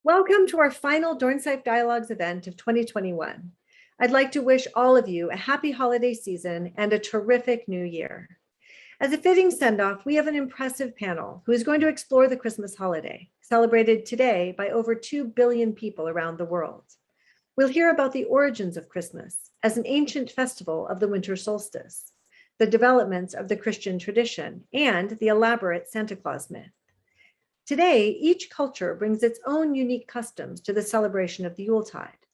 Welcome to our final Dornsife Dialogues event of 2021. I'd like to wish all of you a happy holiday season and a terrific new year. As a fitting send-off, we have an impressive panel who is going to explore the Christmas holiday, celebrated today by over 2 billion people around the world. We'll hear about the origins of Christmas as an ancient festival of the winter solstice, the developments of the Christian tradition, and the elaborate Santa Claus myth. Today, each culture brings its own unique customs to the celebration of the Yuletide,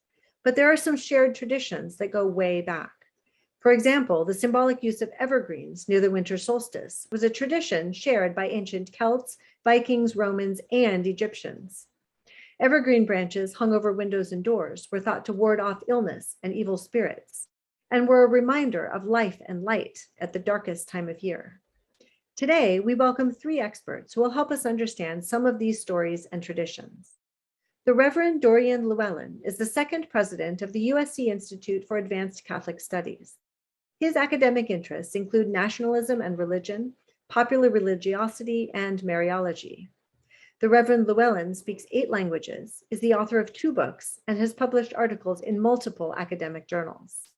but there are some shared traditions that go way back. For example, the symbolic use of evergreens near the winter solstice was a tradition shared by ancient Celts, Vikings, Romans, and Egyptians. Evergreen branches hung over windows and doors were thought to ward off illness and evil spirits, and were a reminder of life and light at the darkest time of year. Today, we welcome 3 experts who will help us understand some of these stories and traditions. The Reverend Dorian Llywelyn is the 2nd president of the USC Institute for Advanced Catholic Studies. His academic interests include nationalism and religion, popular religiosity, and Mariology. The Reverend Llywelyn speaks 8 languages, is the author of 2 books, and has published articles in multiple academic journals.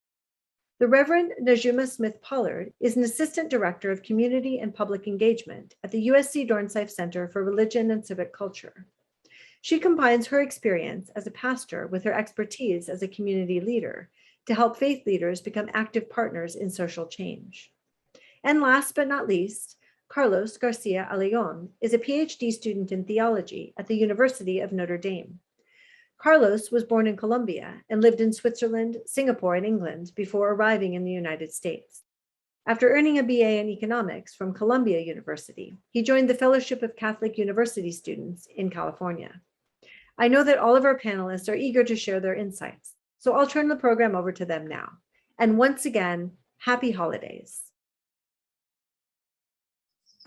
The Reverend Najuma Smith Pollard is an Assistant Director of Community and Public Engagement at the USC Dornsife Center for Religion and Civic Culture. She combines her experience as a pastor with her expertise as a community leader to help faith leaders become active partners in social change. And last but not least, Carlos Garcia Alayon is a PhD student in theology at the University of Notre Dame. Carlos was born in Colombia and lived in Switzerland, Singapore, and England before arriving in the United States. After earning a BA in economics from Columbia University, he joined the Fellowship of Catholic University Students in California. I know that all of our panelists are eager to share their insights, so I'll turn the program over to them now. And once again, happy holidays.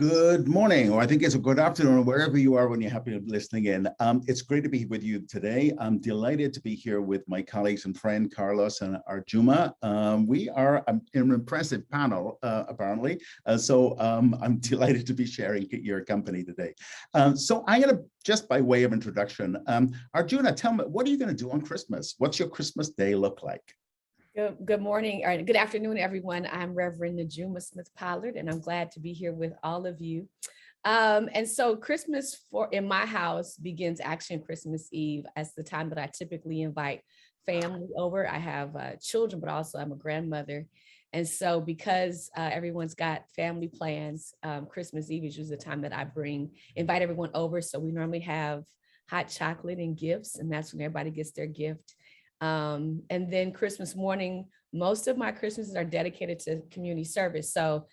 Good morning, or I think it's a good afternoon, wherever you are when you're happy listening in. It's great to be with you today. I'm delighted to be here with my colleagues and friend, Carlos and Arjuma. We are an impressive panel, apparently. So I'm delighted to be sharing your company today. So I'm going to, just by way of introduction, Arjuna, tell me, what are you going to do on Christmas? What's your Christmas day look like? Good morning, or good afternoon, everyone. I'm Reverend Najuma Smith Pollard, and I'm glad to be here with all of you. And so Christmas in my house begins actually on Christmas Eve as the time that I typically invite family over. I have children, but also I'm a grandmother. And so because everyone's got family plans, Christmas Eve is usually the time that I invite everyone over. So we normally have hot chocolate and gifts, and that's when everybody gets their gift. And then Christmas morning, most of my Christmases are dedicated to community service. So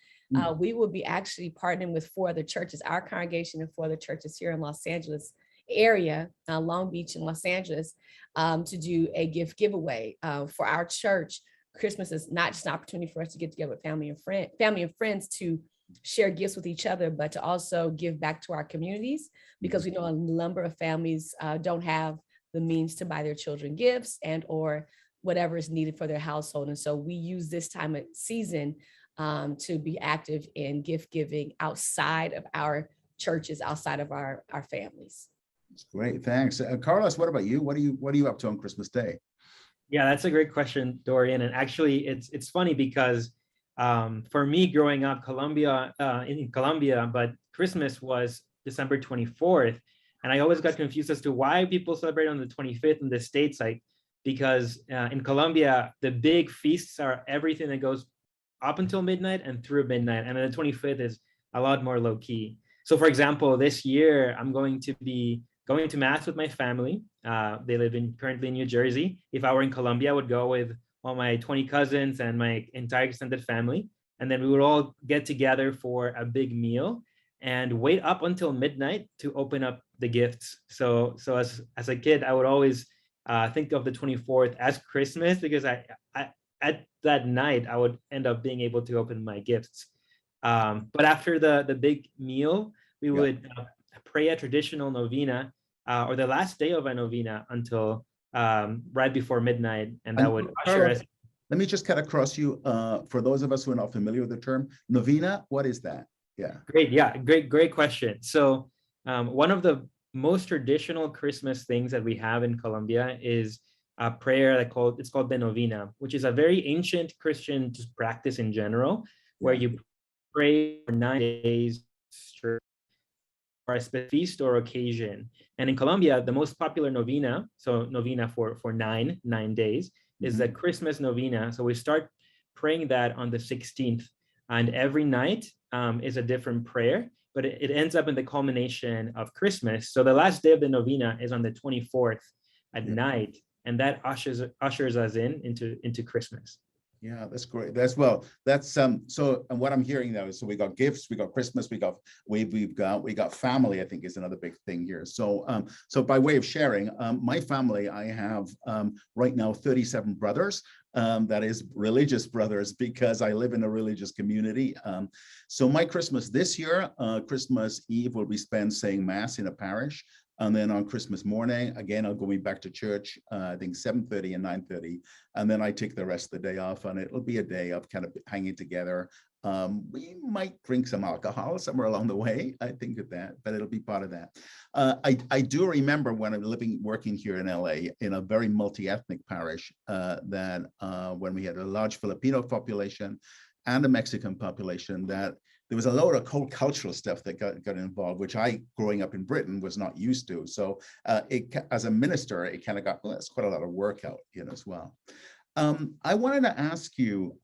we will be actually partnering with 4 other churches, our congregation and 4 other churches here in Los Angeles area, Long Beach and Los Angeles, to do a gift giveaway. For our church, Christmas is not just an opportunity for us to get together with family and friends to share gifts with each other, but to also give back to our communities, because we know a number of families don't have the means to buy their children gifts and or whatever is needed for their household. And so we use this time of season to be active in gift giving outside of our churches, outside of our families. That's great, thanks. Carlos, what about you? What are you up to on Christmas Day? Yeah, that's a great question, Dorian. And actually, it's funny because for me growing up, in Colombia, but Christmas was December 24th. And I always got confused as to why people celebrate on the 25th in the States, because in Colombia, the big feasts are everything that goes up until midnight and through midnight. And then the 25th is a lot more low key. So for example, this year, I'm going to be going to Mass with my family. They live currently in New Jersey. If I were in Colombia, I would go with all my 20 cousins and my entire extended family. And then we would all get together for a big meal and wait up until midnight to open up the gifts. So as a kid, I would always think of the 24th as Christmas, because I at that night I would end up being able to open my gifts. But after the big meal, we would pray a traditional novena, or the last day of a novena until right before midnight, and that would usher us. Let me just cut across you. For those of us who are not familiar with the term novena, what is that? Yeah. Great question. So one of the most traditional Christmas things that we have in Colombia is a prayer it's called the novena, which is a very ancient Christian just practice in general, where you pray for 9 days for a specific feast or occasion. And in Colombia, the most popular novena, so novena for nine days, is the Christmas novena. So we start praying that on the 16th, and every night is a different prayer, but it ends up in the culmination of Christmas. So the last day of the novena is on the 24th at night, and that ushers us into Christmas. Yeah, that's great. That's so. And what I'm hearing now is, so we got gifts, we got Christmas, we got family. I think is another big thing here. So so by way of sharing, my family, I have right now 37 brothers. That is religious brothers, because I live in a religious community. So my Christmas this year, Christmas Eve will be spent saying mass in a parish. And then on Christmas morning, again, I'll go back to church, I think 7:30 and 9:30. And then I take the rest of the day off, and it'll be a day of kind of hanging together. We might drink some alcohol somewhere along the way, I think of that, but it'll be part of that. I do remember when I'm working here in LA in a very multi-ethnic parish, that when we had a large Filipino population and a Mexican population, that there was a lot of cultural stuff that got involved, which I, growing up in Britain, was not used to. So as a minister, it kind of got, well, that's quite a lot of work out, as well. I wanted to ask you,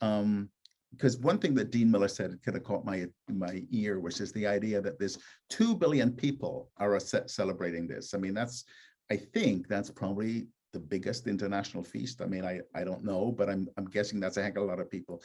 because one thing that Dean Miller said kind of caught my ear, which is the idea that there's 2 billion people are celebrating this. I mean, I think that's probably the biggest international feast. I mean, I don't know, but I'm guessing that's a heck of a lot of people.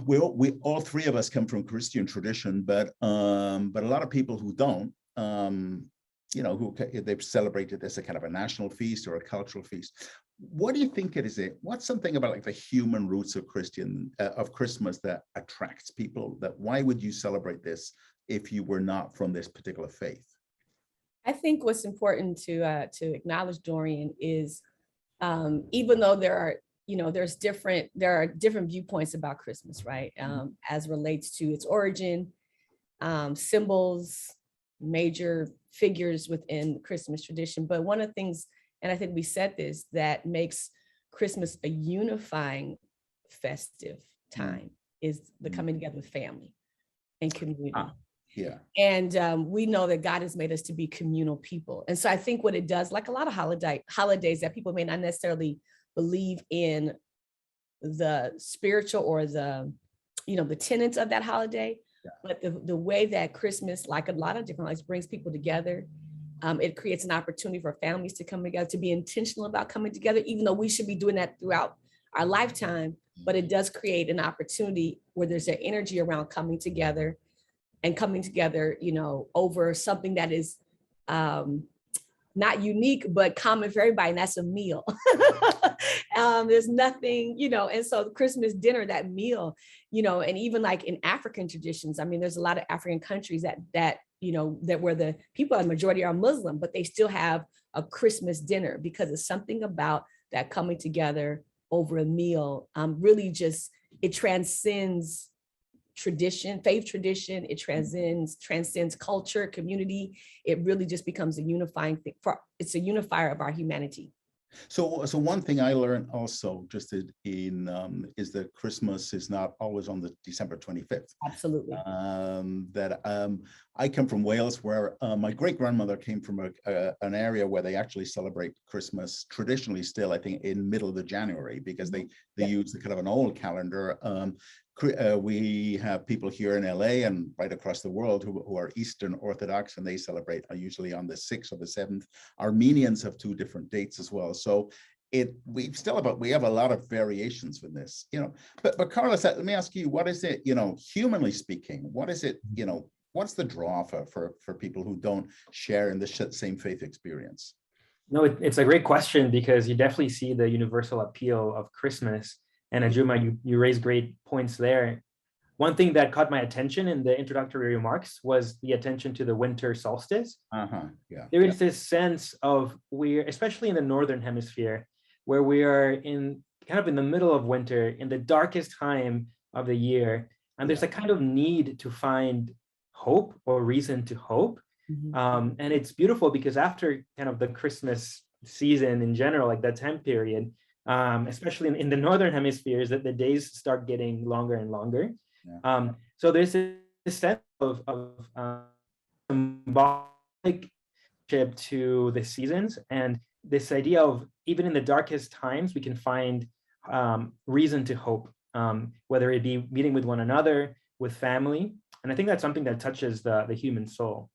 We all three of us come from Christian tradition, but a lot of people who don't, who they've celebrated this a kind of a national feast or a cultural feast. What do you think it is? What's something about like the human roots of Christmas that attracts people? That why would you celebrate this if you were not from this particular faith? I think what's important to acknowledge, Dorian, is even though there are different viewpoints about Christmas, right? As relates to its origin, symbols, major figures within Christmas tradition. But one of the things, and I think we said this, that makes Christmas a unifying festive time is the coming together with family and community. Yeah. And we know that God has made us to be communal people. And so I think what it does, like a lot of holidays that people may not necessarily believe in the spiritual or the tenets of that holiday, but the way that Christmas, like a lot of different lives, brings people together. It creates an opportunity for families to come together, to be intentional about coming together, even though we should be doing that throughout our lifetime. But it does create an opportunity where there's an energy around coming together, over something that is not unique, but common for everybody, and that's a meal. There's nothing, and so the Christmas dinner, that meal, and even like in African traditions, I mean, there's a lot of African countries that where the people, the majority are Muslim, but they still have a Christmas dinner because it's something about that coming together over a meal. Really just, it transcends tradition, faith tradition, it transcends culture, community. It really just becomes a unifying thing. It's a unifier of our humanity. So one thing I learned also is that Christmas is not always on the December 25th. Absolutely. I come from Wales, where my great grandmother came from an area where they actually celebrate Christmas traditionally still, I think, in middle of the January, because they use the kind of an old calendar. We have people here in LA and right across the world who are Eastern Orthodox, and they celebrate usually on the 6th or the 7th. Armenians have 2 different dates as well. So we have a lot of variations with this, but Carlos, let me ask you, what is it, humanly speaking, what is it, what's the draw for people who don't share in the same faith experience? No, it's a great question, because you definitely see the universal appeal of Christmas. And Najuma, you raised great points there. One thing that caught my attention in the introductory remarks was the attention to the winter solstice. There is this sense of especially in the Northern Hemisphere, where we are kind of in the middle of winter, in the darkest time of the year. And there's a kind of need to find hope or reason to hope. And it's beautiful because after kind of the Christmas season in general, like that time period, especially in the Northern Hemisphere, is that the days start getting longer and longer. Yeah. So there's this sense of symbolic to the seasons, and this idea of even in the darkest times, we can find reason to hope, whether it be meeting with one another, with family. And I think that's something that touches the human soul.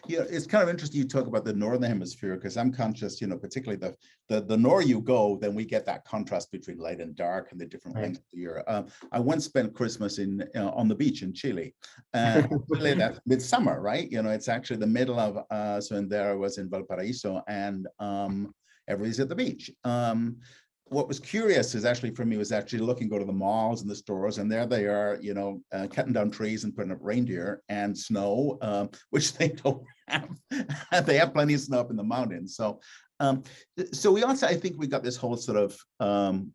Yeah, it's kind of interesting you talk about the Northern Hemisphere, because I'm conscious, particularly the north you go, then we get that contrast between light and dark and the different lengths of the year. I once spent Christmas on the beach in Chile. Chile, that's midsummer, right? It's actually the middle of, so in there I was in Valparaiso, and everybody's at the beach. What was curious is actually for me was actually go to the malls and the stores, and there they are, cutting down trees and putting up reindeer and snow, which they don't have. They have plenty of snow up in the mountains. So, so we also, I think we got this whole sort of,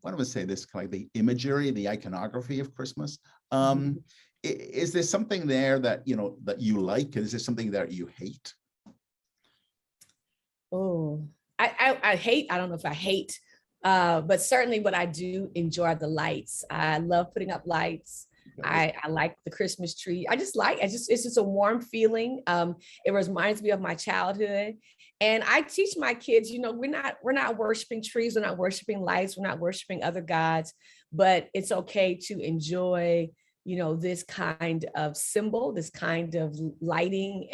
what do I say, this kind of the imagery, the iconography of Christmas. Is there something there that, that you like? Is there something that you hate? Oh, I hate, I don't know if I hate, but certainly what I do enjoy are the lights. I love putting up lights. I like the Christmas tree. It's just a warm feeling. It reminds me of my childhood. And I teach my kids, we're not worshiping trees, we're not worshiping lights, we're not worshiping other gods, but it's okay to enjoy, this kind of symbol, this kind of lighting.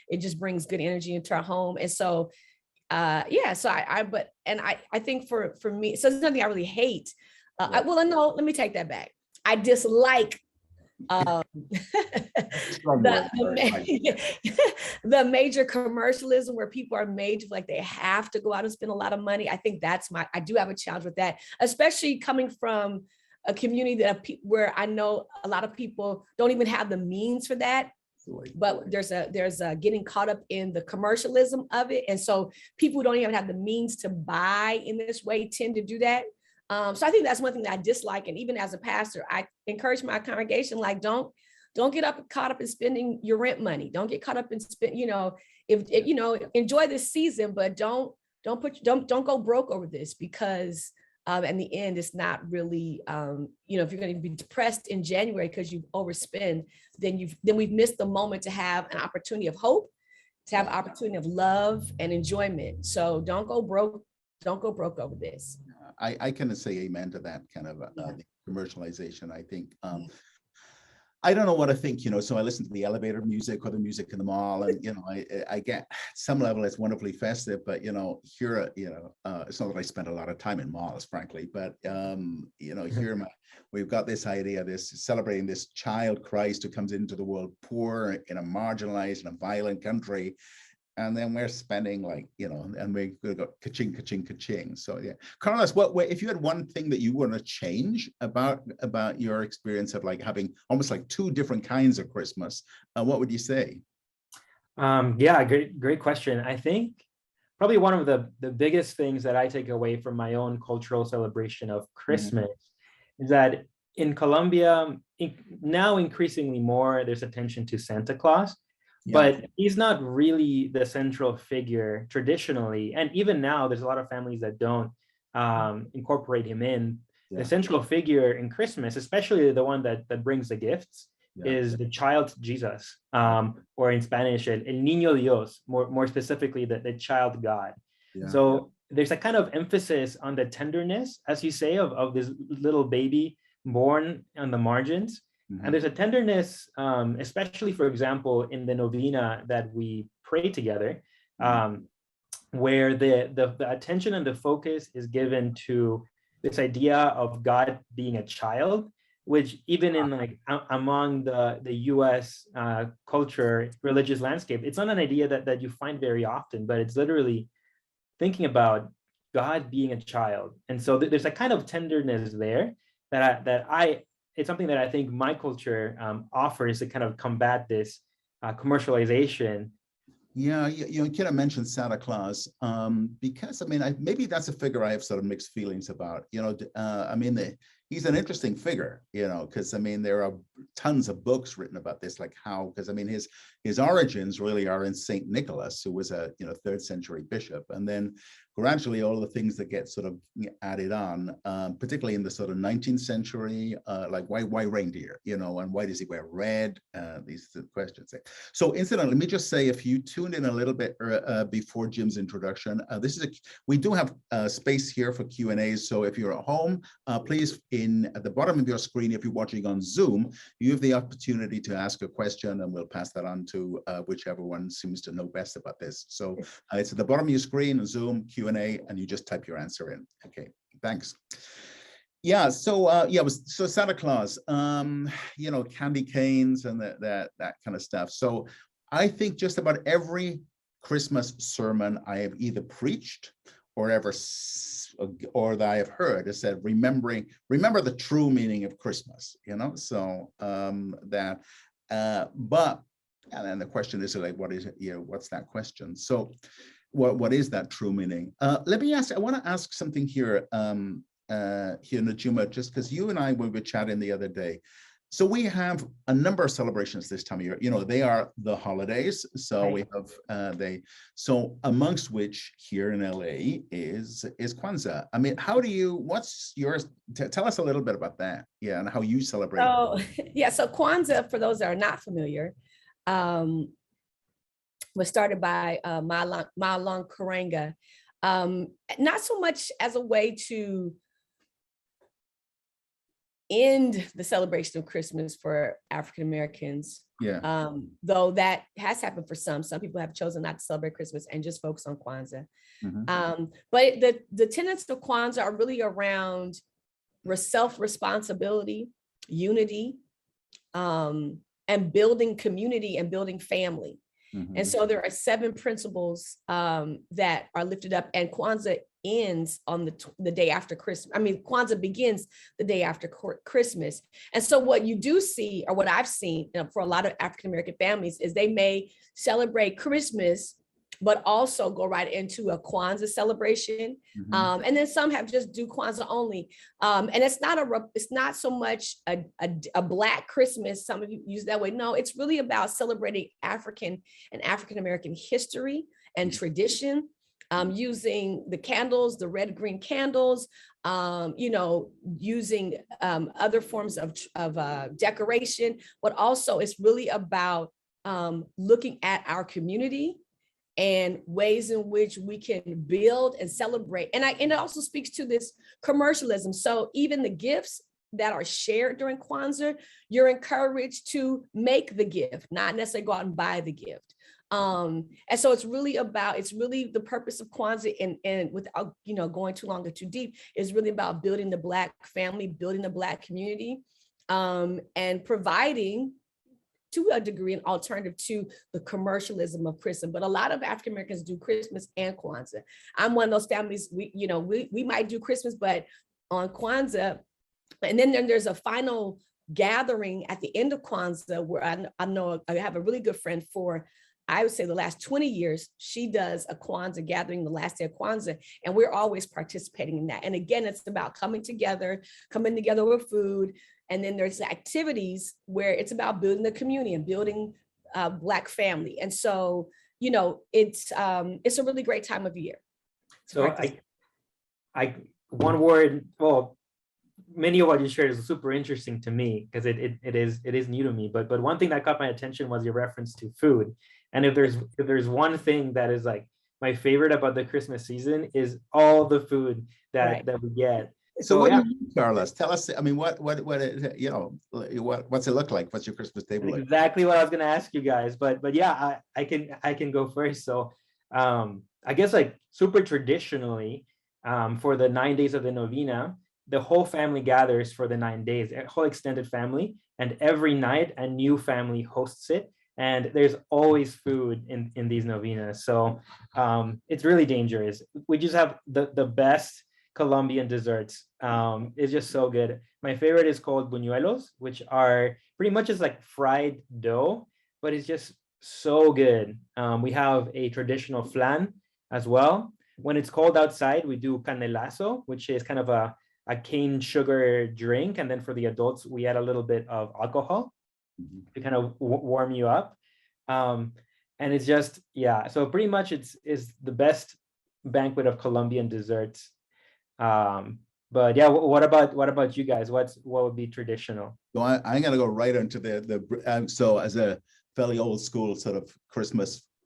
It just brings good energy into our home. And so I think for me, so it's nothing I really hate. Let me take that back. I dislike the major commercialism where people are made to like they have to go out and spend a lot of money. I think I do have a challenge with that, especially coming from a community where I know a lot of people don't even have the means for that. But there's a getting caught up in the commercialism of it. And so people who don't even have the means to buy in this way tend to do that. So I think that's one thing that I dislike. And even as a pastor, I encourage my congregation, like, don't get caught up in spending your rent money. Don't get caught up in enjoy this season, but don't go broke over this, because in the end, it's not really, if you're going to be depressed in January because you've overspent, then we've missed the moment to have an opportunity of hope, to have an opportunity of love and enjoyment. So don't go broke over this. I kind of say amen to that kind of commercialization. I think, I don't know what I think, so I listen to the elevator music or the music in the mall, and, I get some level it's wonderfully festive, but, here, it's not that I spend a lot of time in malls, frankly, but, here we've got this idea, celebrating this child Christ who comes into the world poor in a marginalized and a violent country. And then we're spending and we go ka-ching, ka-ching, ka-ching. So yeah, Carlos, if you had one thing that you want to change about your experience of having almost two different kinds of Christmas, what would you say? Great question. I think probably one of the biggest things that I take away from my own cultural celebration of Christmas is that in Colombia, now increasingly more, there's attention to Santa Claus. But he's not really the central figure traditionally. And even now, there's a lot of families that don't incorporate him in. Yeah. The central figure in Christmas, especially the one that brings the gifts, is the child Jesus, or in Spanish, el niño Dios, more specifically, the child God. Yeah. So there's a kind of emphasis on the tenderness, as you say, of this little baby born on the margins. And there's a tenderness, especially, for example, in the novena that we pray together, where the attention and the focus is given to this idea of God being a child, which even in among the US culture, religious landscape, it's not an idea that you find very often, but it's literally thinking about God being a child. And so there's a kind of tenderness there it's something that I think my culture offers to kind of combat this commercialization. Yeah, you kind of mentioned Santa Claus, because maybe that's a figure I have sort of mixed feelings about. He's an interesting figure, because there are tons of books written about this, like how, because I mean, his origins really are in Saint Nicholas, who was a 3rd century bishop, and then gradually all the things that get sort of added on, particularly in the sort of 19th century, like why reindeer, and why does he wear red? These are the questions. So incidentally, let me just say, if you tuned in a little bit before Jim's introduction, we do have space here for Q&As. So if you're at home, please, at the bottom of your screen, if you're watching on Zoom, you have the opportunity to ask a question, and we'll pass that on to whichever one seems to know best about this. So it's at the bottom of your screen, Zoom, Q&A, and you just type your answer in. Okay, thanks. Yeah, so so Santa Claus, candy canes and that kind of stuff. So I think just about every Christmas sermon I have either preached or that I have heard has said, remember the true meaning of Christmas, so but and then the question is like, what is it, what's that question? So what is that true meaning? Let me ask, I want to ask something here, Najuma, just because you and I, when we were chatting the other day, so we have a number of celebrations this time of year. They are the holidays. So right. We have so amongst which here in LA is Kwanzaa. I mean, tell us a little bit about that. Yeah, and how you celebrate. So Kwanzaa, for those that are not familiar, was started by Llywelyn Karenga, not so much as a way to end the celebration of Christmas for African Americans. Yeah. Though that has happened for some people have chosen not to celebrate Christmas and just focus on Kwanzaa. Mm-hmm. But the tenets of Kwanzaa are really around self-responsibility, unity, and building community and building family. Mm-hmm. And so there are 7 principles that are lifted up, and Kwanzaa ends on the day after Christmas. I mean, Kwanzaa begins the day after Christmas. And so what you do see, or what I've seen for a lot of African-American families, is they may celebrate Christmas, but also go right into a Kwanzaa celebration. Mm-hmm. And then some have just do Kwanzaa only. And it's not so much a Black Christmas. Some of you use that way. No, it's really about celebrating African and African-American history and tradition. Using the candles, the red, green candles, using other forms of decoration, but also it's really about looking at our community and ways in which we can build and celebrate. And it also speaks to this commercialism. So even the gifts that are shared during Kwanzaa, you're encouraged to make the gift, not necessarily go out and buy the gift. And so it's really the purpose of Kwanzaa, and without going too long or too deep, is really about building the Black family, building the Black community, and providing to a degree an alternative to the commercialism of Christmas. But a lot of African Americans do Christmas and Kwanzaa. I'm one of those families, we might do Christmas, but on Kwanzaa, and then there's a final gathering at the end of Kwanzaa where I know I have a really good friend for, I would say, the last 20 years, she does a Kwanzaa gathering the last day of Kwanzaa, and we're always participating in that. And again, it's about coming together with food. And then there's activities where it's about building the community and building Black family. And so, it's a really great time of year. So one word, well, many of what you shared is super interesting to me because it is new to me. But one thing that caught my attention was your reference to food. And if there's one thing that is like my favorite about the Christmas season is all the food that we get. So what do you mean, Carlos? Tell us. I mean, what's it look like? What's your Christmas table like? Exactly what I was going to ask you guys. But yeah, I can go first. So I guess like super traditionally, for the 9 days of the novena, the whole family gathers for the 9 days, a whole extended family, and every night a new family hosts it. And there's always food in these novenas. So it's really dangerous. We just have the best Colombian desserts. It's just so good. My favorite is called buñuelos, which are pretty much just like fried dough, but it's just so good. We have a traditional flan as well. When it's cold outside, we do canelazo, which is kind of a cane sugar drink. And then for the adults, we add a little bit of alcohol. to kind of warm you up. And it's just, yeah, so pretty much it's the best banquet of Colombian desserts. But yeah, what about you guys? What would be traditional? So I'm going to go right into so as a fairly old school sort of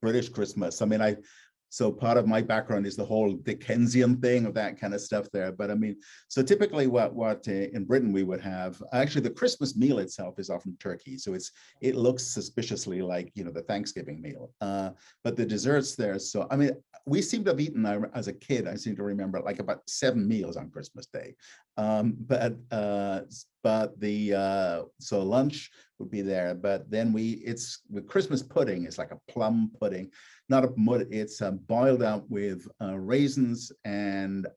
British Christmas. I mean, so part of my background is the whole Dickensian thing of that kind of stuff there. But I mean, so typically what in Britain we would have, actually the Christmas meal itself is often turkey. So it looks suspiciously like, the Thanksgiving meal. But the desserts there, so I mean, we seem to have eaten, as a kid, I seem to remember like about 7 meals on Christmas Day. But so lunch would be there, but then the Christmas pudding is like a plum pudding, not a mud. It's boiled out with raisins and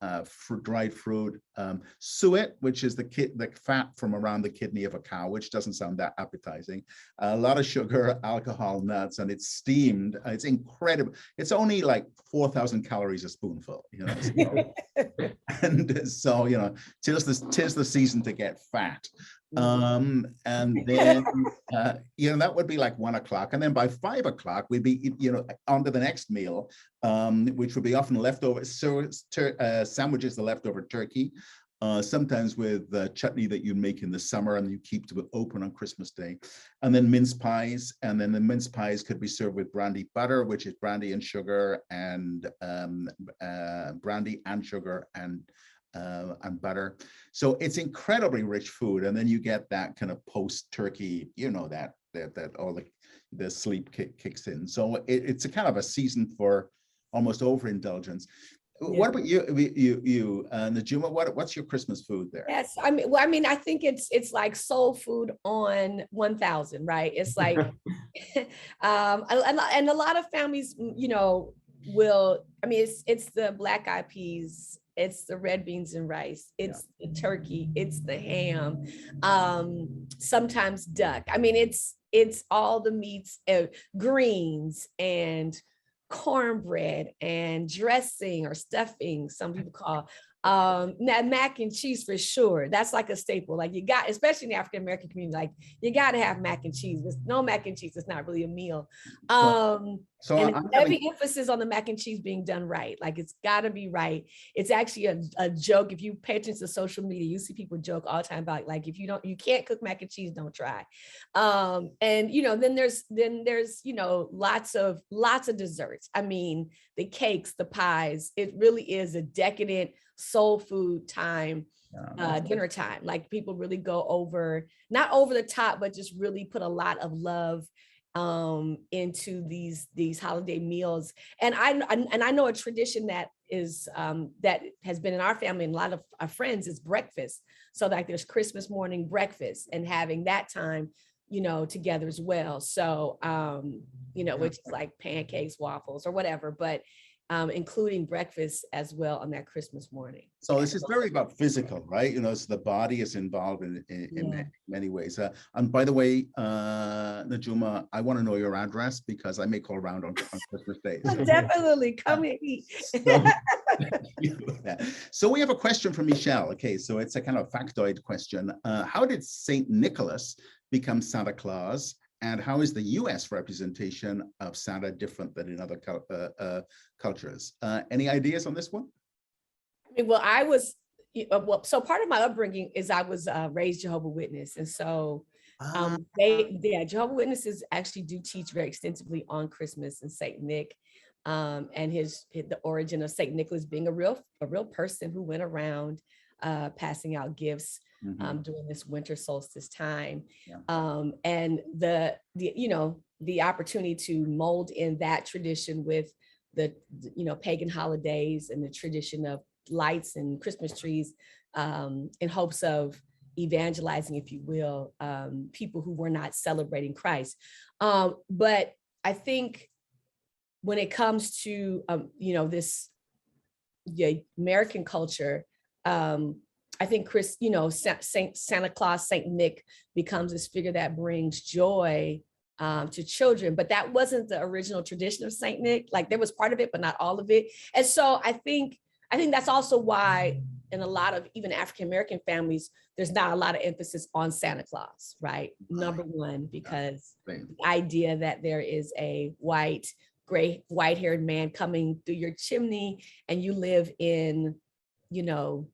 dried fruit, suet, which is the fat from around the kidney of a cow, which doesn't sound that appetizing. A lot of sugar, alcohol, nuts, and it's steamed. It's incredible. It's only like 4,000 calories a spoonful, So, and so tis the season to get fat. And then that would be like 1 o'clock, and then by 5 o'clock we'd be on to the next meal, which would be often leftover sandwiches, the leftover turkey, sometimes with chutney that you make in the summer and you keep to open on Christmas Day, and then mince pies. And then the mince pies could be served with brandy butter, which is brandy and sugar, and brandy and sugar and butter. So it's incredibly rich food. And then you get that kind of post-turkey, that all the sleep kicks in. So it's a kind of a season for almost overindulgence. Yeah. What about you, Najuma? What's your Christmas food there? Yes, I mean, I think it's like soul food on 1,000, right? It's like, and a lot of families, will. I mean, it's the black eyed peas, it's the red beans and rice, it's the turkey, it's the ham, sometimes duck. I mean, it's all the meats, greens and cornbread and dressing or stuffing, some people call mac and cheese for sure. That's like a staple. Like you got, especially in the African American community, like you got to have mac and cheese. With no mac and cheese, it's not really a meal. So and heavy emphasis on the mac and cheese being done right. Like it's got to be right. It's actually a joke. If you pay attention to social media, you see people joke all the time about like, if you can't cook mac and cheese, don't try. And then there's lots of desserts. I mean, the cakes, the pies. It really is a decadent soul food time, dinner time. Like people really go over, not over the top, but just really put a lot of love into these holiday meals. And I know a tradition that is that has been in our family and a lot of our friends is breakfast. So like there's Christmas morning breakfast and having that time, together as well. So which is like pancakes, waffles, or whatever, but including breakfast as well on that Christmas morning. So this is very about physical, right? So the body is involved in many ways. And by the way, Najuma, I want to know your address because I may call around on Christmas Day. So. Definitely, come and eat. So we have a question from Michelle. Okay, so it's a kind of factoid question. How did Saint Nicholas become Santa Claus? And how is the U.S. representation of Santa different than in other cultures? Any ideas on this one? I mean, so part of my upbringing is I was raised Jehovah's Witness. And so Jehovah's Witnesses actually do teach very extensively on Christmas and Saint Nick, and the origin of Saint Nicholas being a real person who went around passing out gifts during this winter solstice time. And the opportunity to mold in that tradition with the pagan holidays and the tradition of lights and Christmas trees, in hopes of evangelizing, if you will, people who were not celebrating Christ. But I think when it comes to American culture, I think Santa Claus, Saint Nick becomes this figure that brings joy to children, but that wasn't the original tradition of Saint Nick. Like there was part of it, but not all of it. And so I think I think that's also why in a lot of even African-American families, there's not a lot of emphasis on Santa Claus, right? Number one, because the idea that there is a white-haired man coming through your chimney and you live in, you know,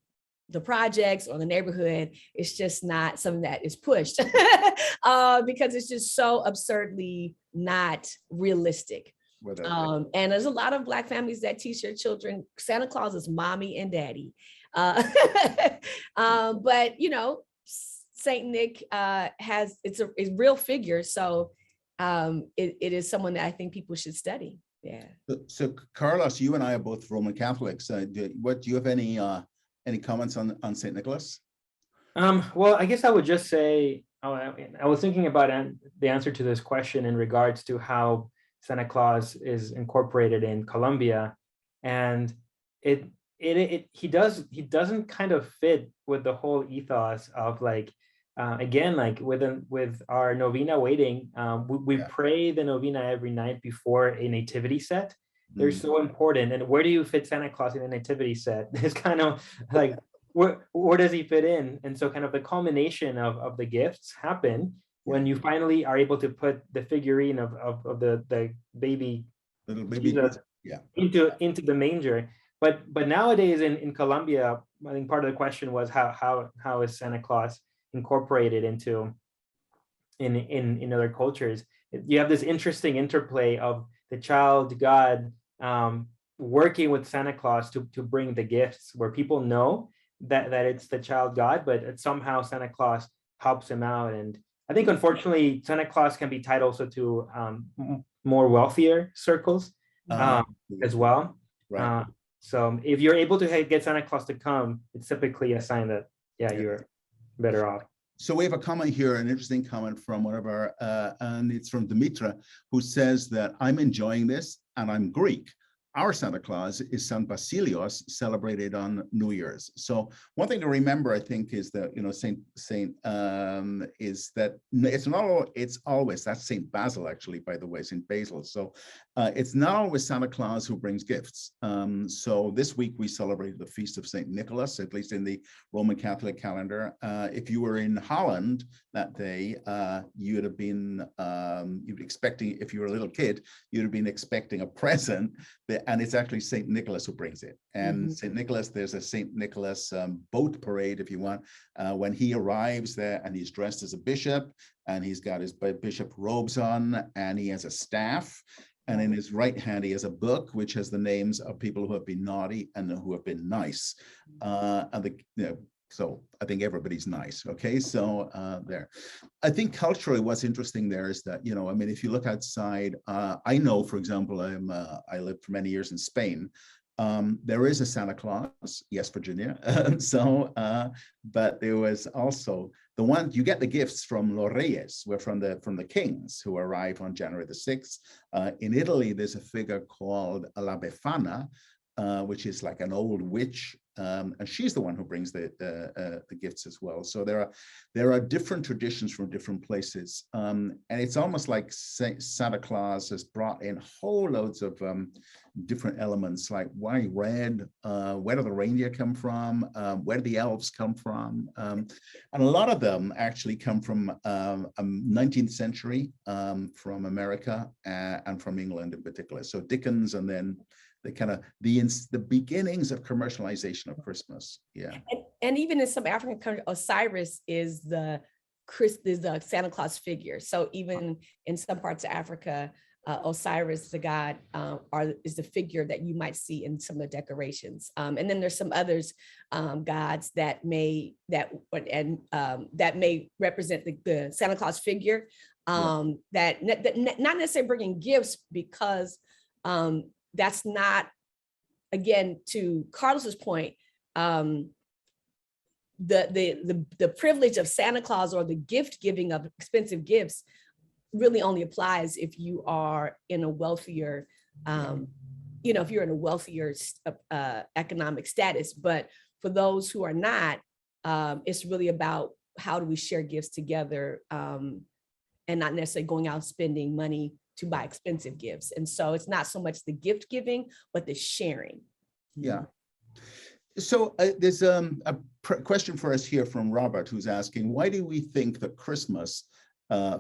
the projects or the neighborhood, it's just not something that is pushed because it's just so absurdly not realistic. And there's a lot of Black families that teach their children Santa Claus is mommy and daddy. But you know, Saint Nick it's a real figure, so it is someone that I think people should study. Yeah. So Carlos, you and I are both Roman Catholics. Do you have any comments on Saint Nicholas? Well, I guess I would just say I was thinking about the answer to this question in regards to how Santa Claus is incorporated in Colombia, and he doesn't kind of fit with the whole ethos of like again, like with our novena waiting, we pray the novena every night before a nativity set. They're so important. And where do you fit Santa Claus in a nativity set? It's kind of like where does he fit in? And so kind of the culmination of the gifts happen when you finally are able to put the figurine of the baby, little baby Jesus, into the manger. But nowadays in Colombia, I think part of the question was how is Santa Claus incorporated into in other cultures. You have this interesting interplay of the child God working with Santa Claus to bring the gifts, where people know that it's the child God, but somehow Santa Claus helps him out. And I think unfortunately Santa Claus can be tied also to more wealthier circles as well. Right. So if you're able to get Santa Claus to come, it's typically a sign that you're better off. So we have a comment here, an interesting comment from one of our, and it's from Dimitra, who says that I'm enjoying this and I'm Greek. Our Santa Claus is San Basilios, celebrated on New Year's. So one thing to remember, I think, is that Saint is that it's always that's Saint Basil, actually, by the way, Saint Basil. So it's not always Santa Claus who brings gifts. So this week we celebrated the feast of Saint Nicholas, at least in the Roman Catholic calendar. If you were in Holland that day, you'd have been expecting, if you were a little kid, you'd have been expecting a present. And it's actually St. Nicholas who brings it. And St. Nicholas, there's a St. Nicholas boat parade, if you want, when he arrives there and he's dressed as a bishop and he's got his bishop robes on and he has a staff. And in his right hand, he has a book which has the names of people who have been naughty and who have been nice. So I think everybody's nice. Okay, so there. I think culturally, what's interesting there is that, I mean, if you look outside, I know, for example, I lived for many years in Spain. There is a Santa Claus, yes, Virginia. But there was also the one you get the gifts from Los Reyes, were from the kings who arrive on January the 6th. In Italy, there's a figure called La Befana, which is like an old witch. And she's the one who brings the gifts as well. So there are different traditions from different places, and it's almost like Santa Claus has brought in whole loads of different elements, like why red? Where do the reindeer come from? Where do the elves come from? And a lot of them actually come from 19th century, from America and from England in particular. So Dickens, and then the kind of the beginnings of commercialization of Christmas. Yeah. And even in some African countries, Osiris is the Santa Claus figure. So even in some parts of Africa, Osiris, the god, is the figure that you might see in some of the decorations. And then there's some others, gods that may represent the Santa Claus figure, that not necessarily bringing gifts, because that's not, again, to Carlos's point, the privilege of Santa Claus or the gift giving of expensive gifts really only applies if you are in a wealthier, if you're in a wealthier economic status. But for those who are not, it's really about how do we share gifts together, and not necessarily going out and spending money to buy expensive gifts. And so it's not so much the gift giving, but the sharing. Yeah. So there's question for us here from Robert, who's asking, why do we think that Christmas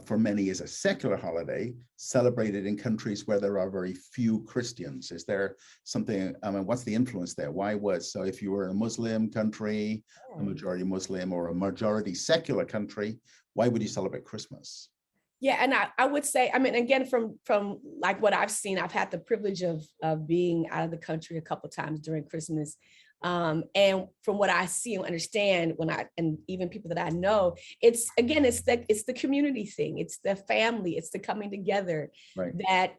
for many is a secular holiday celebrated in countries where there are very few Christians? Is there something, I mean, what's the influence there? Why was, so if you were in a Muslim country, a majority Muslim or a majority secular country, why would you celebrate Christmas? Yeah, and I would say, I mean, again, from like what I've seen, I've had the privilege of being out of the country a couple of times during Christmas. And from what I see and understand and even people that I know, it's the community thing. It's the family, it's the coming together Right. that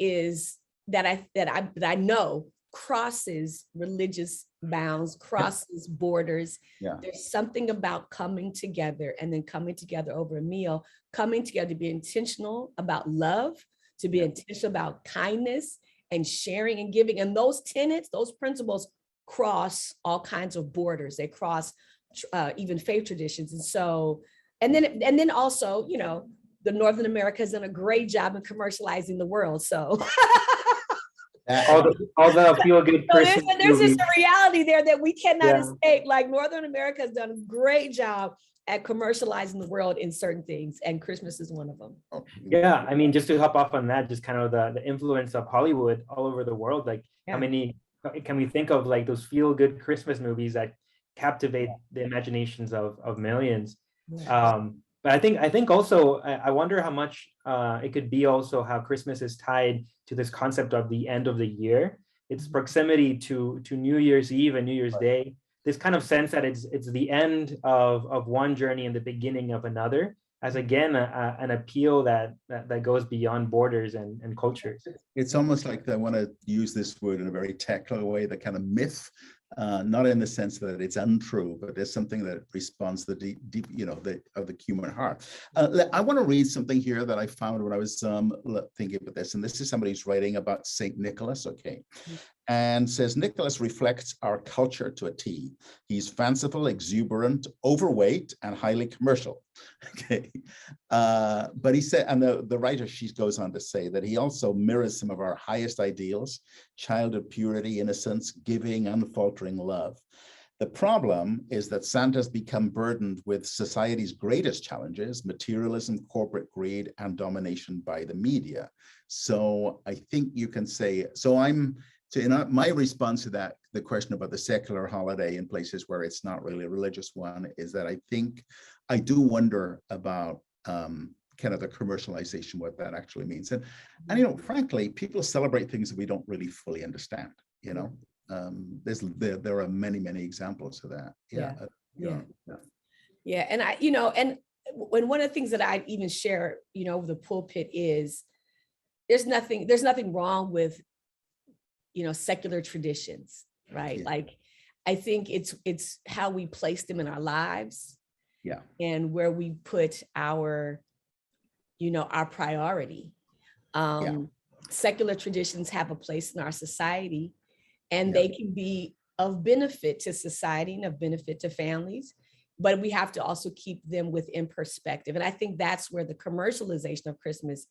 I know crosses religious bounds, crosses borders. Yeah. There's something about coming together and then coming together over a meal, coming together to be intentional about love, to be intentional about kindness and sharing and giving. And those tenets, those principles cross all kinds of borders. They cross even faith traditions. And so, and then also, you know, the Northern America has done a great job in commercializing the world. So all the feel-good so Christmas there's movies. just a reality there that we cannot escape. Like Northern America has done a great job at commercializing the world in certain things, and Christmas is one of them. Yeah, I mean, just to hop off on that, just kind of the influence of Hollywood all over the world. Like, Yeah. how many can we think of, like those feel-good Christmas movies that captivate the imaginations of millions? Yeah. But I think also, I wonder how much it could be also how Christmas is tied to this concept of the end of the year. Its proximity to New Year's Eve and New Year's Day. This kind of sense that it's the end of one journey and the beginning of another, as again an appeal that goes beyond borders and cultures. It's almost like they want to use this word in a very technical way, the kind of myth, not in the sense that it's untrue, but it's something that responds to the deep, you know, of the human heart. I want to read something here that I found when I was thinking about this, and this is somebody who's writing about Saint Nicholas, okay, and says, Nicholas reflects our culture to a T. He's fanciful, exuberant, overweight, and highly commercial. Okay, but he said, and the writer, she goes on to say that he also mirrors some of our highest ideals: childhood purity, innocence, giving, unfaltering love. The problem is that Santa's become burdened with society's greatest challenges: materialism, corporate greed, and domination by the media. So I think you can say, my response to that, the question about the secular holiday in places where it's not really a religious one, is that I do wonder about kind of the commercialization, what that actually means. And you know, frankly, people celebrate things that we don't really fully understand, you know. There are many examples of that. Yeah. And I, you know, and when one of the things that I even share, you know, over the pulpit is there's nothing wrong with, you know, secular traditions, right? Yeah. Like, I think it's how we place them in our lives. Yeah. And where we put our, you know, our priority. Secular traditions have a place in our society, and they can be of benefit to society and of benefit to families, but we have to also keep them within perspective. And I think that's where the commercialization of Christmas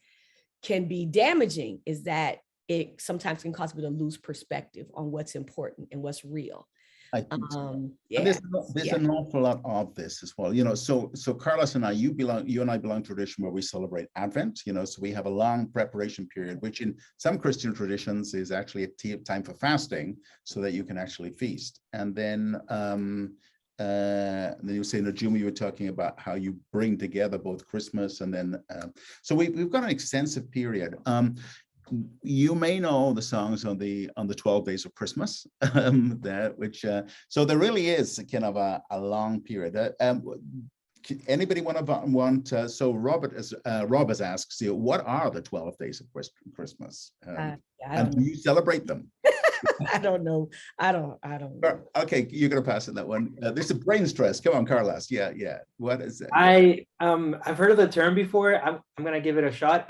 can be damaging, is that it sometimes can cause people to lose perspective on what's important and what's real. I think so. And there's an awful lot of this as well, you know. So Carlos and I, you and I belong to a tradition where we celebrate Advent, you know. So we have a long preparation period, which in some Christian traditions is actually a time for fasting, so that you can actually feast. And then you say, Najuma, you were talking about how you bring together both Christmas and then so we've got an extensive period. You may know the songs on the 12 days of Christmas, so there really is kind of a long period. Anybody so Rob has asked you, what are the 12 days of Christmas? And do you celebrate them? I don't know. I don't know. Okay, you're gonna pass it that one. There's a brain stress. Come on, Carlos. Yeah. What is that? I've heard of the term before. I'm gonna give it a shot.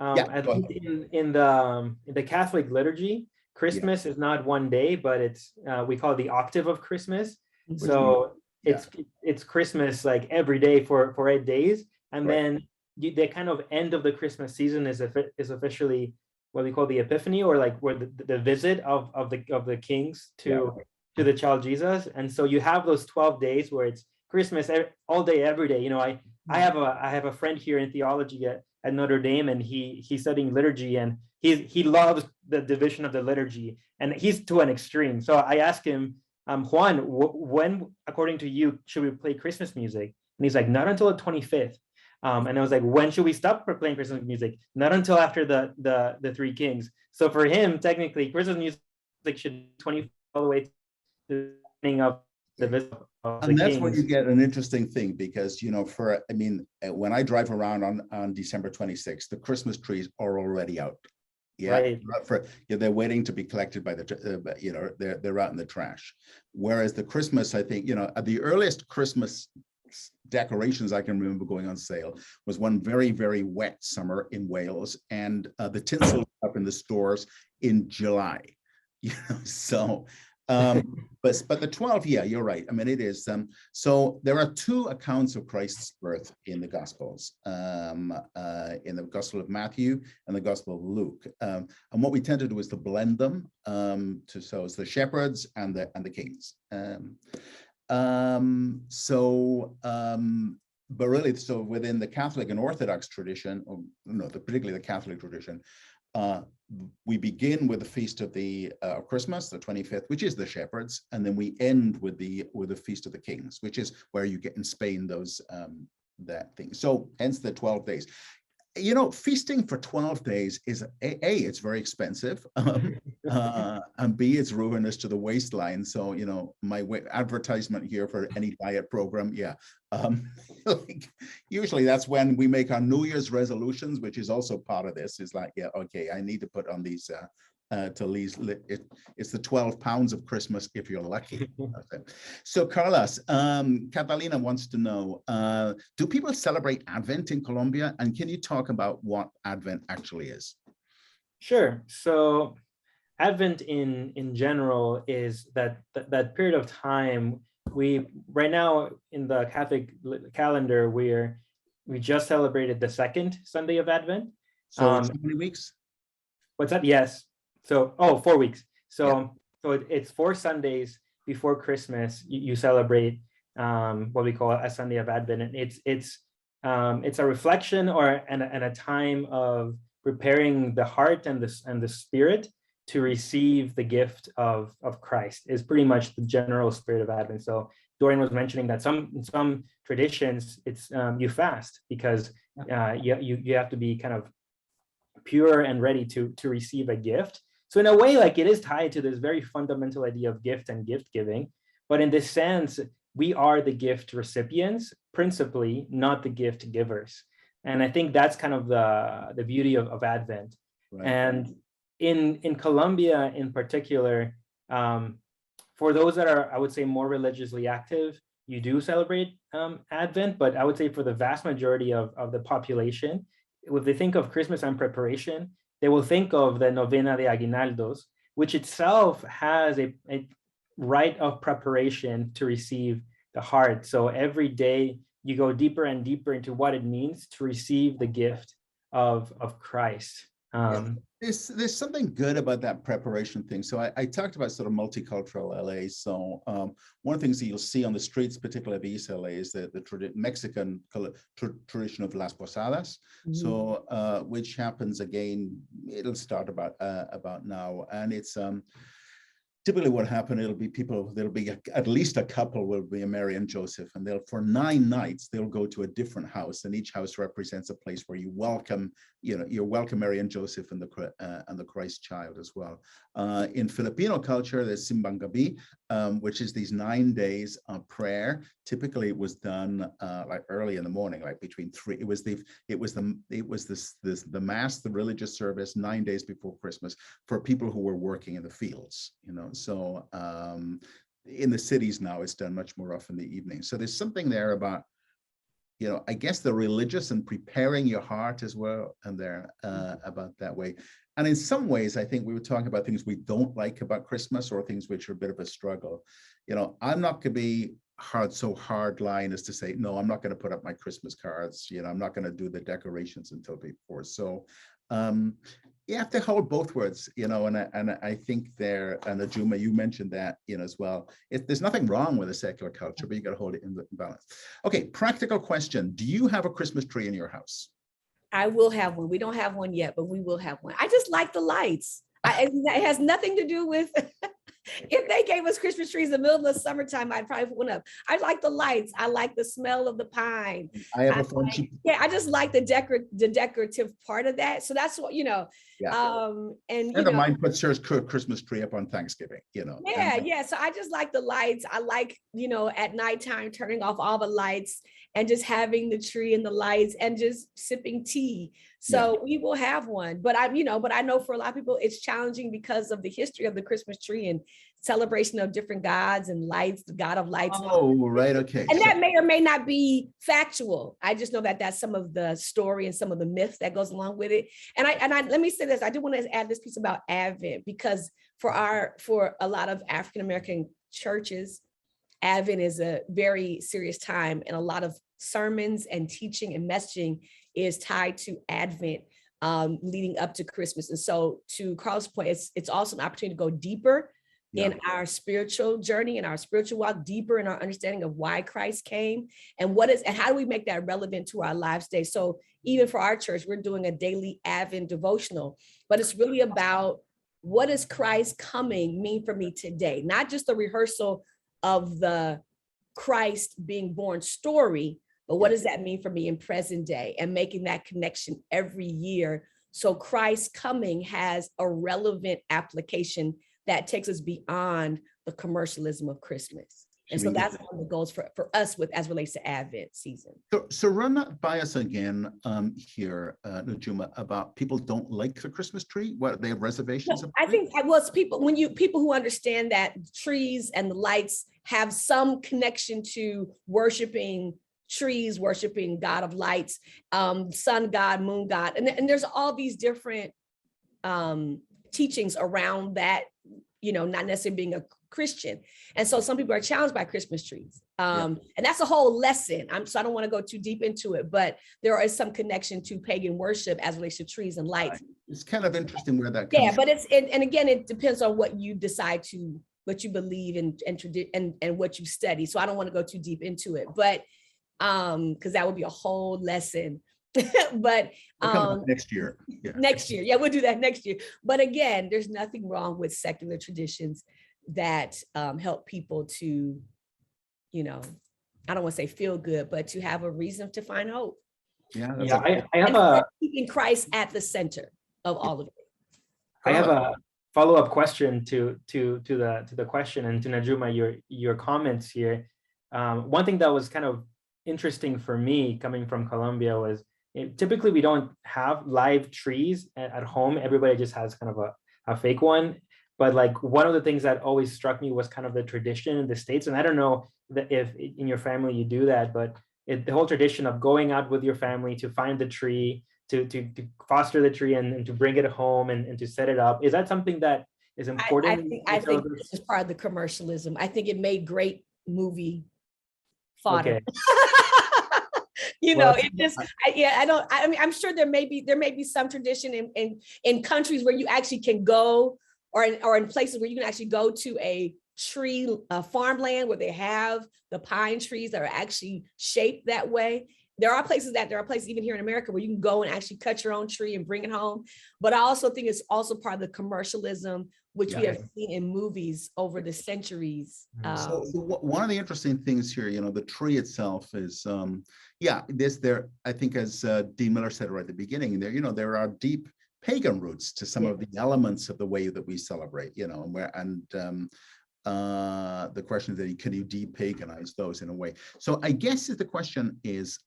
At least in the Catholic liturgy, Christmas is not one day, but it's we call it the octave of Christmas. So it's Christmas like every day for 8 days, and then the kind of end of the Christmas season is officially what we call the Epiphany, or like where the visit of the kings to to the child Jesus. And so you have those 12 days where it's Christmas all day, every day. I have a friend here in theology at Notre Dame, and he's studying liturgy, and he loves the division of the liturgy, and he's to an extreme. So I asked him, Juan, when, according to you, should we play Christmas music? And he's like, not until the 25th. And I was like, when should we stop playing Christmas music? Not until after the Three Kings. So for him, technically, Christmas music should 20 all the way to the beginning of the visit of And the that's where you kings. get an interesting thing, because when I drive around on December 26th, the Christmas trees are already out. Yeah, Right. they're waiting to be collected by they're out in the trash. Whereas the Christmas, I think, the earliest Christmas decorations I can remember going on sale was one very, very wet summer in Wales, and the tinsel up in the stores in July. So but the 12, yeah, you're right. I mean, it is. So there are two accounts of Christ's birth in the Gospels, in the Gospel of Matthew and the Gospel of Luke. And what we tend to do is to blend them. So it's the shepherds and the kings. But really, so within the Catholic and Orthodox tradition, particularly the Catholic tradition, we begin with the feast of the Christmas, the 25th, which is the shepherds, and then we end with the feast of the kings, which is where you get in Spain those that thing. So hence the 12 days. Feasting for 12 days is it's very expensive, and B, it's ruinous to the waistline. So my advertisement here for any diet program, yeah. Usually that's when we make our New Year's resolutions, which is also part of this. Is like, yeah, okay, I need to put on these to least it's the 12 pounds of Christmas if you're lucky. So Carlos, Catalina wants to know, do people celebrate Advent in Colombia? And can you talk about what Advent actually is? Sure. So Advent in general is that period of time. We right now in the Catholic calendar, we just celebrated the second Sunday of Advent. So how many weeks? What's that? Yes. So 4 weeks. So it's 4 Sundays before Christmas. You celebrate what we call a Sunday of Advent, and it's a reflection and a time of preparing the heart and the spirit to receive the gift of Christ. Is pretty much the general spirit of Advent. So Dorian was mentioning that some traditions it's you fast because you have to be kind of pure and ready to receive a gift. So in a way, like it is tied to this very fundamental idea of gift and gift giving. But in this sense, we are the gift recipients, principally, not the gift givers. And I think that's kind of the beauty of Advent. Right. And in Colombia in particular, for those that are, I would say, more religiously active, you do celebrate Advent, but I would say for the vast majority of the population, if they think of Christmas and preparation, they will think of the Novena de Aguinaldos, which itself has a rite of preparation to receive the heart. So every day you go deeper and deeper into what it means to receive the gift of Christ. There's something good about that preparation thing. So I talked about sort of multicultural LA. So one of the things that you'll see on the streets, particularly of East LA, is the Mexican tradition of Las Posadas. Mm-hmm. So which happens again, it'll start about now, and it's typically what happened, there'll be at least a couple will be a Mary and Joseph, and for 9 nights, they'll go to a different house, and each house represents a place where you welcome, you're welcome Mary and Joseph and the Christ child as well. In Filipino culture, there's Simbang Gabi, which is these 9 days of prayer. Typically, it was done like early in the morning, like between 3. It was the mass, the religious service 9 days before Christmas for people who were working in the fields. So in the cities now, it's done much more often in the evening. So there's something there about, I guess the religious and preparing your heart as well, and there about that way. And in some ways, I think we were talking about things we don't like about Christmas or things which are a bit of a struggle. I'm not going to be so hard line as to say, no, I'm not going to put up my Christmas cards. I'm not going to do the decorations until before. So, you have to hold both words, and I think there, and Najuma, you mentioned that, as well. There's nothing wrong with a secular culture, but you got to hold it in balance. Okay, practical question. Do you have a Christmas tree in your house? I will have one. We don't have one yet, but we will have one. I just like the lights. It has nothing to do with, if they gave us Christmas trees in the middle of the summertime, I'd probably put one up. I like the lights. I like the smell of the pine. I have a phone. I just like the decorative part of that. So that's what, Yeah. And of mine puts her Christmas tree up on Thanksgiving, Yeah. So I just like the lights. I like, at nighttime, turning off all the lights and just having the tree and the lights and just sipping tea. So we will have one, but I know for a lot of people, it's challenging because of the history of the Christmas tree and celebration of different gods and lights, the God of lights. Oh, right. Okay. And that may or may not be factual. I just know that that's some of the story and some of the myths that goes along with it. And I let me say this, I do want to add this piece about Advent, because for a lot of African-American churches, Advent is a very serious time, and a lot of sermons and teaching and messaging is tied to Advent, leading up to Christmas. And so to Carl's point, it's also an opportunity to go deeper in our spiritual journey and our spiritual walk, deeper in our understanding of why Christ came and how do we make that relevant to our lives today. So even for our church, we're doing a daily Advent devotional, but it's really about what does Christ coming mean for me today? Not just the rehearsal of the Christ being born story, but what does that mean for me in present day, and making that connection every year. So Christ coming has a relevant application that takes us beyond the commercialism of Christmas. And so that's one of the goals for us as relates to Advent season. So run that by us again here, Najuma, about people don't like the Christmas tree. What, they have reservations? I think it's people who understand that trees and the lights have some connection to worshiping trees, worshiping God of lights, sun God, moon God, and there's all these different teachings around that, not necessarily being a Christian. And so some people are challenged by Christmas trees. And that's a whole lesson. So I don't want to go too deep into it, but there is some connection to pagan worship as relates to trees and lights. It's kind of interesting where that comes but and again, it depends on what you decide to, what you believe in and what you study. So I don't want to go too deep into it, but because that would be a whole lesson. But next year. We'll do that next year. But again, there's nothing wrong with secular traditions that help people to, I don't want to say feel good, but to have a reason to find hope. I have keeping Christ at the center of all of it. I have a follow-up question to the question, and to Najuma, your comments here. One thing that was kind of interesting for me coming from Colombia was typically we don't have live trees at home. Everybody just has kind of a fake one. But like one of the things that always struck me was kind of the tradition in the States. And I don't know if in your family you do that, but the whole tradition of going out with your family to find the tree, to foster the tree and to bring it home and to set it up. Is that something that is important? I think this is part of the commercialism. I think it made great movie fodder. Okay. I'm sure there may be some tradition in countries where you actually can go, or in places where you can actually go to a tree farmland where they have the pine trees that are actually shaped that way. There are places even here in America where you can go and actually cut your own tree and bring it home. But I also think it's also part of the commercialism, which we have seen in movies over the centuries. So one of the interesting things here, the tree itself is, I think as Dean Miller said right at the beginning, there are deep pagan roots to some of the elements of the way that we celebrate, the question is, can you de-paganize those in a way? So I guess the question is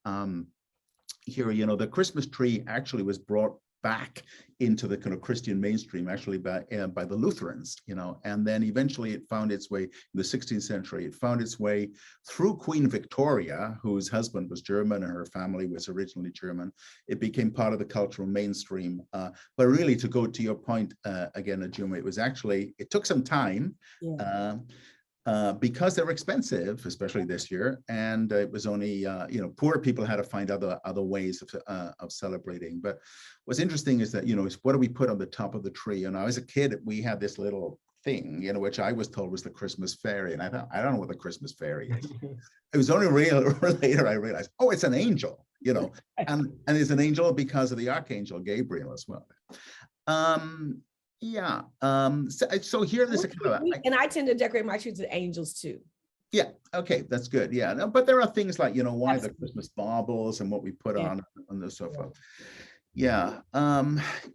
here, the Christmas tree actually was brought back into the kind of Christian mainstream actually by the Lutherans, and then eventually it found its way in the 16th century. It found its way through Queen Victoria, whose husband was German and her family was originally German. It became part of the cultural mainstream. But really, to go to your point again, Najuma, it took some time. because they're expensive, especially this year, and it was only poor people had to find other ways of celebrating. But what's interesting is that is what do we put on the top of the tree? And as a kid, we had this little thing, which I was told was the Christmas fairy, and I thought, I don't know what the Christmas fairy is. It was only later I realized, oh, it's an angel, and it's an angel because of the archangel Gabriel as well. So here there's a kind of, and I tend to decorate my trees with angels too. Yeah, okay, that's good. Yeah, no, but there are things like why Absolutely. the Christmas baubles and what we put on the sofa. Yeah.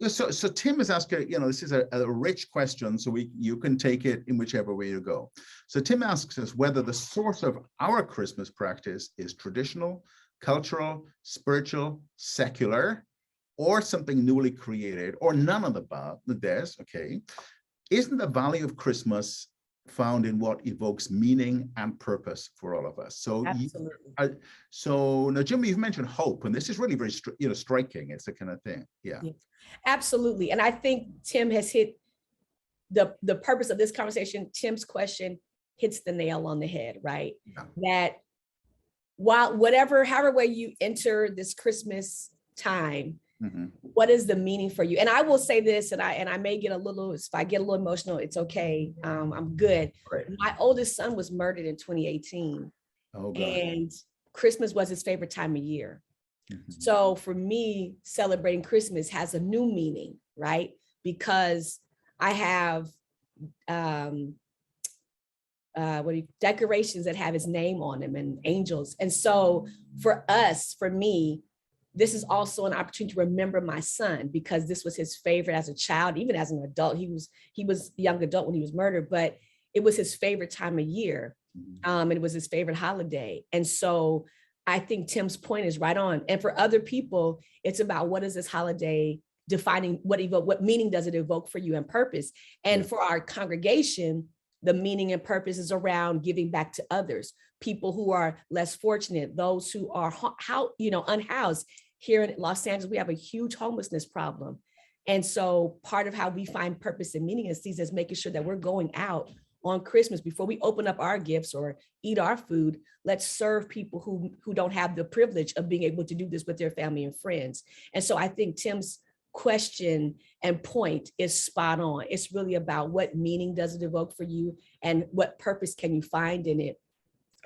So Tim is asking, this is a rich question, so you can take it in whichever way you go. So Tim asks us whether the source of our Christmas practice is traditional, cultural, spiritual, secular, or something newly created, or none of the above. Okay. Isn't the value of Christmas found in what evokes meaning and purpose for all of us? So, so Najuma, you've mentioned hope, and this is really very striking. It's the kind of thing. Yeah. Absolutely. And I think Tim has hit the purpose of this conversation. Tim's question hits the nail on the head, right? Yeah. That however way you enter this Christmas time, what is the meaning for you? And I will say this, and I may get if I get a little emotional, it's okay. I'm good. Right. My oldest son was murdered in 2018. Oh, God. And Christmas was his favorite time of year. So for me, celebrating Christmas has a new meaning, right? Because I have decorations that have his name on them and angels. And so for me, this is also an opportunity to remember my son, because this was his favorite as a child, even as an adult. He was a young adult when he was murdered, but it was his favorite time of year. And it was his favorite holiday. And so I think Tim's point is right on. And for other people, it's about what is this holiday defining, what meaning does it evoke for you and purpose? And for our congregation, the meaning and purpose is around giving back to others, people who are less fortunate, those who are unhoused. Here in Los Angeles, we have a huge homelessness problem. And so part of how we find purpose and meaning in season is making sure that we're going out on Christmas before we open up our gifts or eat our food. Let's serve people who don't have the privilege of being able to do this with their family and friends. And so I think Tim's question and point is spot on. It's really about what meaning does it evoke for you and what purpose can you find in it.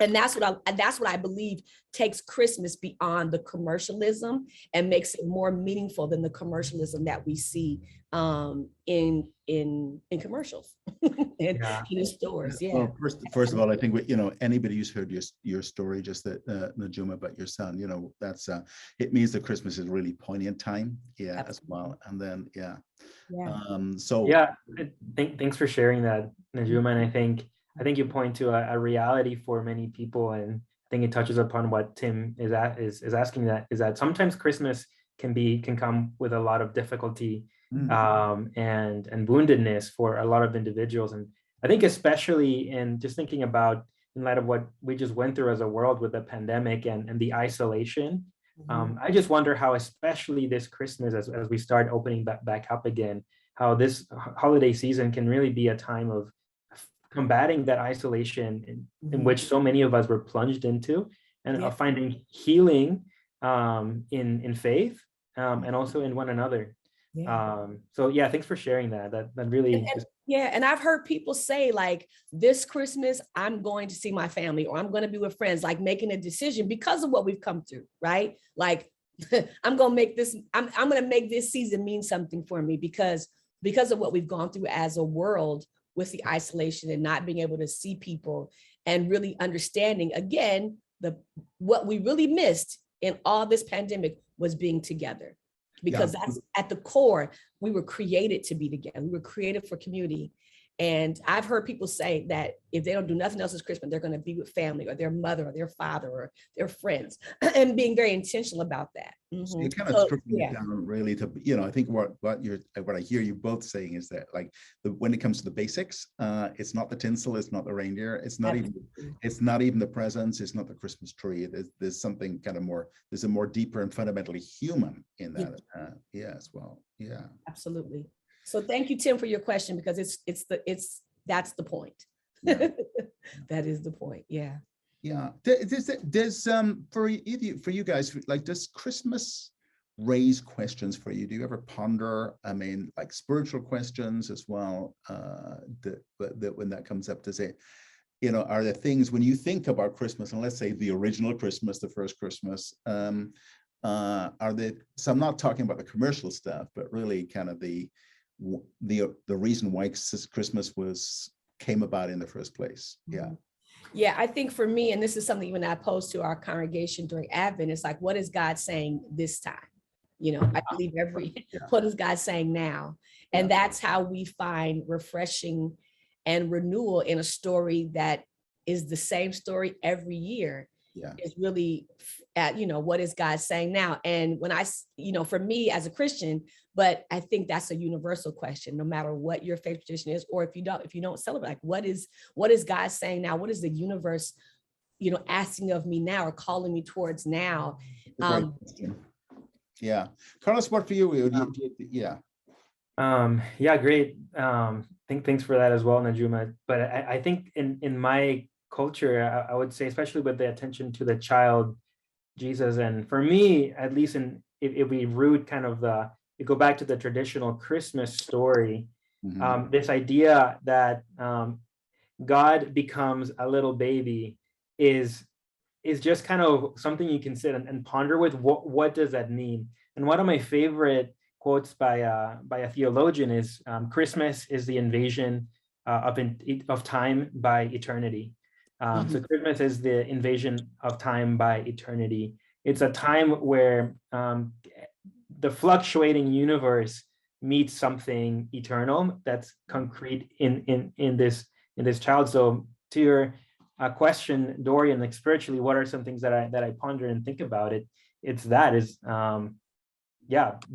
And that's what I believe takes Christmas beyond the commercialism and makes it more meaningful than the commercialism that we see in commercials in the stores. Yeah. Well, first of all, I think anybody who's heard your story, just that Najuma, about your son, that's it means that Christmas is a really poignant time. Yeah. Absolutely. As well. And then thanks for sharing that, Najuma. And I think you point to a reality for many people, and I think it touches upon what Tim is asking, is that sometimes Christmas can come with a lot of difficulty and woundedness for a lot of individuals. And I think especially in just thinking about in light of what we just went through as a world with the pandemic and the isolation, I just wonder how, especially this Christmas, as we start opening back up again, how this holiday season can really be a time of combating that isolation in which so many of us were plunged into, and finding healing in faith and also in one another. Thanks for sharing that. That really and I've heard people say, like, this Christmas I'm going to see my family, or I'm going to be with friends, like making a decision because of what we've come through, right? Like I'm going to make this season mean something for me because of what we've gone through as a world, with the isolation and not being able to see people, and really understanding again, what we really missed in all this pandemic was being together, because that's at the core. We were created to be together. We were created for community. And I've heard people say that if they don't do nothing else this Christmas, they're going to be with family or their mother or their father or their friends, and being very intentional about that. So you kind of stripping it down really to, I think what I hear you both saying is that, like, when it comes to the basics, it's not the tinsel, it's not the reindeer, it's not even the presents, it's not the Christmas tree. There's something kind of more. There's a more deeper and fundamentally human in that. As well. Yeah. Absolutely. So thank you, Tim, for your question, because that's the point. That is the point. Yeah. Yeah. Does for you guys, like, does Christmas raise questions for you? Do you ever ponder, I mean, like spiritual questions as well? That when that comes up, to say, you know, are there things when you think about Christmas, and let's say the original Christmas, the first Christmas, are there, so I'm not talking about the commercial stuff, but really kind of the reason why Christmas came about in the first place. Yeah. Yeah, I think for me, and this is something even I pose to our congregation during Advent, it's like, what is God saying this time? You know, I believe what is God saying now? And that's how we find refreshing and renewal in a story that is the same story every year. It's really at, you know, what is God saying now? And when I, you know, for me as a Christian, but I think that's a universal question, no matter what your faith tradition is, or if you don't celebrate, like, what is God saying now? What is the universe, you know, asking of me now or calling me towards now? Yeah. Carlos, what for you? Yeah, great. Thanks for that as well, Najuma. But I think in my culture, I would say, especially with the attention to the child Jesus, and for me, at least, if we root kind of you go back to the traditional Christmas story, this idea that God becomes a little baby is just kind of something you can sit and ponder with. What does that mean? And one of my favorite quotes by a theologian is, Christmas is the invasion of time by eternity. So Christmas is the invasion of time by eternity. It's a time where the fluctuating universe meets something eternal that's concrete in this child. So to your question, Dorian, like spiritually, what are some things that I ponder and think about it? It's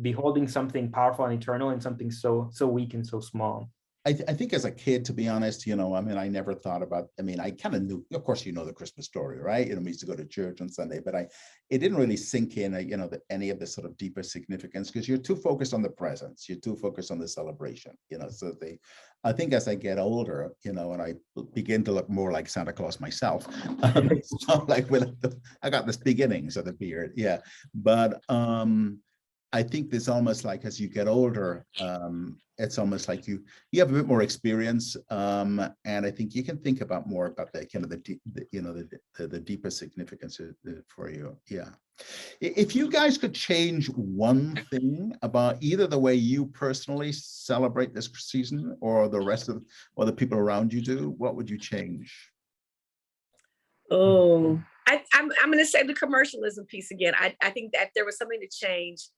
beholding something powerful and eternal and something so weak and so small. I think as a kid, to be honest, you know, I mean, I never thought about, I mean, I kind of knew, of course, you know, the Christmas story, right? You know, we used to go to church on Sunday, but it didn't really sink in, you know, any of the sort of deeper significance, because you're too focused on the presents, you're too focused on the celebration, you know. So I think as I get older, you know, and I begin to look more like Santa Claus myself, so like I got this beginnings of the beard, yeah. But I think this almost like as you get older, it's almost like you have a bit more experience, and I think you can think about more about the kind of the deeper significance for you. Yeah. If you guys could change one thing about either the way you personally celebrate this season or the rest of or the people around you do, what would you change? Oh, I'm going to say the commercialism piece again. I think that there was something to change.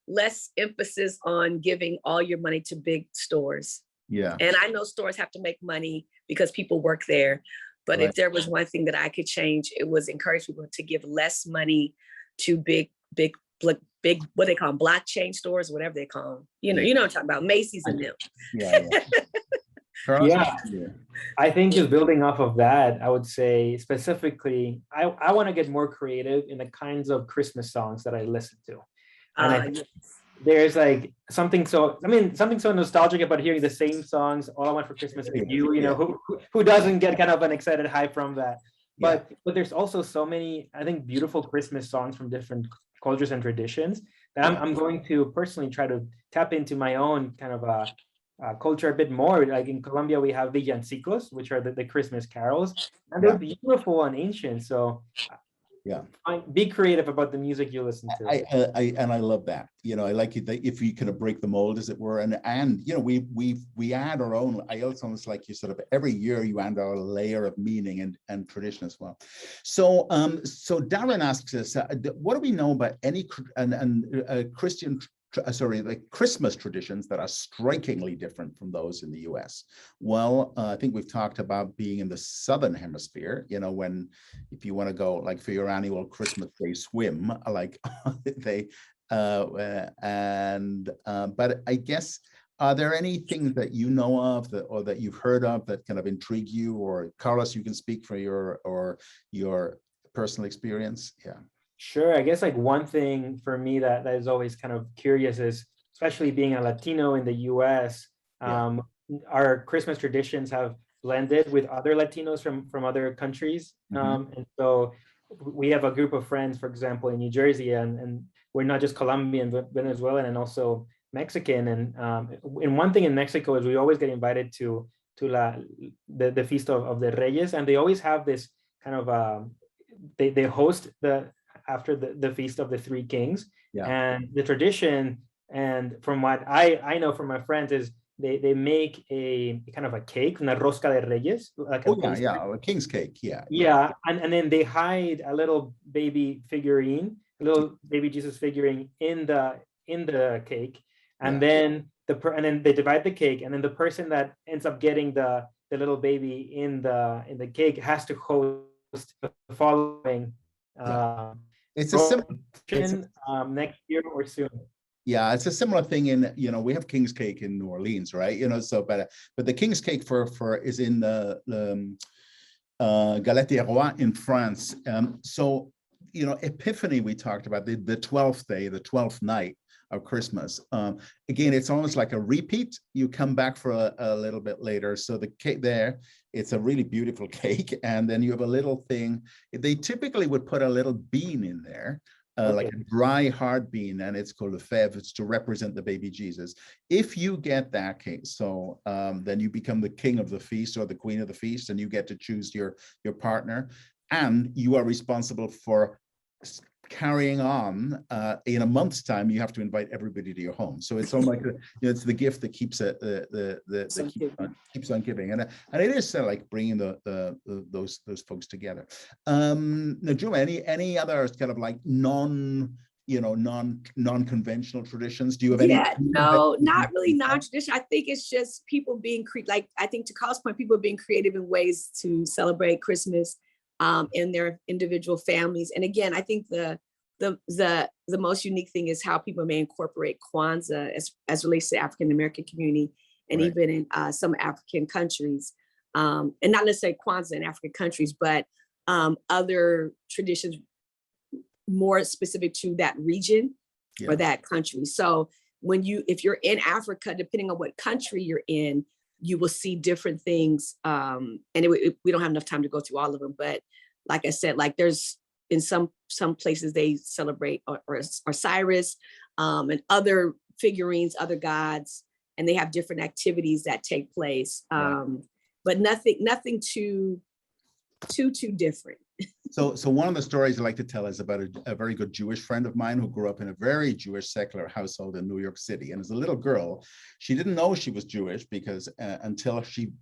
Less emphasis on giving all your money to big stores. Yeah. And I know stores have to make money because people work there. But if there was one thing that I could change, it was encourage people to give less money to big, what they call them, blockchain stores, whatever they call them. You know what I'm talking about, Macy's and them. Yeah. Yeah. I think just building off of that, I would say specifically, I want to get more creative in the kinds of Christmas songs that I listen to. And I think there's like something so nostalgic about hearing the same songs. All I Want for Christmas Is You, you know, who doesn't get kind of an excited high from that? But there's also so many, I think, beautiful Christmas songs from different cultures and traditions that I'm going to personally try to tap into my own kind of culture a bit more. Like in Colombia, we have villancicos, which are the Christmas carols, and they're beautiful and ancient. So be creative about the music you listen to. I love that. You know, I like it if you kind of break the mold, as it were, and you know, we add our own. I also almost like you sort of every year you add our layer of meaning and tradition as well. So so Darren asks us, what do we know about any Christian like Christmas traditions that are strikingly different from those in the US? Well, I think we've talked about being in the Southern Hemisphere, you know, if you want to go like for your annual Christmas Day swim, like but I guess, are there any things that you know of or that you've heard of that kind of intrigue you? Or Carlos, you can speak for your personal experience. Yeah. Sure. I guess like one thing for me that is always kind of curious is, especially being a Latino in the US, our Christmas traditions have blended with other Latinos from other countries. And so we have a group of friends, for example, in New Jersey, and we're not just Colombian, but Venezuelan and also Mexican. And one thing in Mexico is we always get invited to the Feast of the Reyes, and they always have this kind of they host after the Feast of the Three Kings. And the tradition, and from what I know from my friends, is they make a kind of a cake, una rosca de reyes. Like a king's cake, and then they hide a little baby figurine, a little baby Jesus figurine in the cake, and then they divide the cake, and then the person that ends up getting the little baby in the cake has to host the following it's a similar next year or soon. Yeah, it's a similar thing in, we have King's Cake in New Orleans, right? So, but the King's Cake for is in the Galette des Rois in France. So, Epiphany, we talked about the 12th day, the 12th night of Christmas. Again, it's almost like a repeat. You come back for a little bit later. So the cake there, it's a really beautiful cake. And then you have a little thing. They typically would put a little bean in there. Like a dry hard bean, and it's called a fève. It's to represent the baby Jesus. If you get that cake, so then you become the king of the feast or the queen of the feast, and you get to choose your partner, and you are responsible for carrying on. In a month's time, you have to invite everybody to your home. So it's almost like it's the gift that keeps keeps on giving, and it is like bringing those folks together. Najuma, any other kind of like non-conventional traditions? Do you have any? No, not really non-traditional. I think it's just people being I think to Carl's point, people being creative in ways to celebrate Christmas in their individual families. And again, I think the most unique thing is how people may incorporate Kwanzaa as relates to African American community, and even in some African countries, and not necessarily Kwanzaa in African countries, but other traditions more specific to that region or that country. So if you're in Africa, depending on what country you're in, you will see different things. And we don't have enough time to go through all of them, but like I said, like there's in some places they celebrate Osiris and other figurines, other gods, and they have different activities that take place. But nothing too different. So one of the stories I like to tell is about a very good Jewish friend of mine who grew up in a very Jewish secular household in New York City. And as a little girl, she didn't know she was Jewish because until she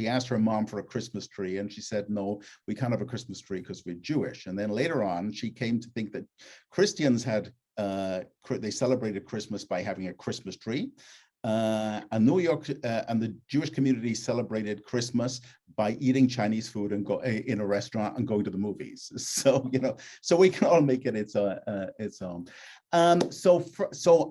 asked her mom for a Christmas tree, and she said, no, we can't have a Christmas tree because we're Jewish. And then later on, she came to think that Christians they celebrated Christmas by having a Christmas tree. And New York and the Jewish community celebrated Christmas by eating Chinese food and go in a restaurant and going to the movies. So so we can all make it its own. So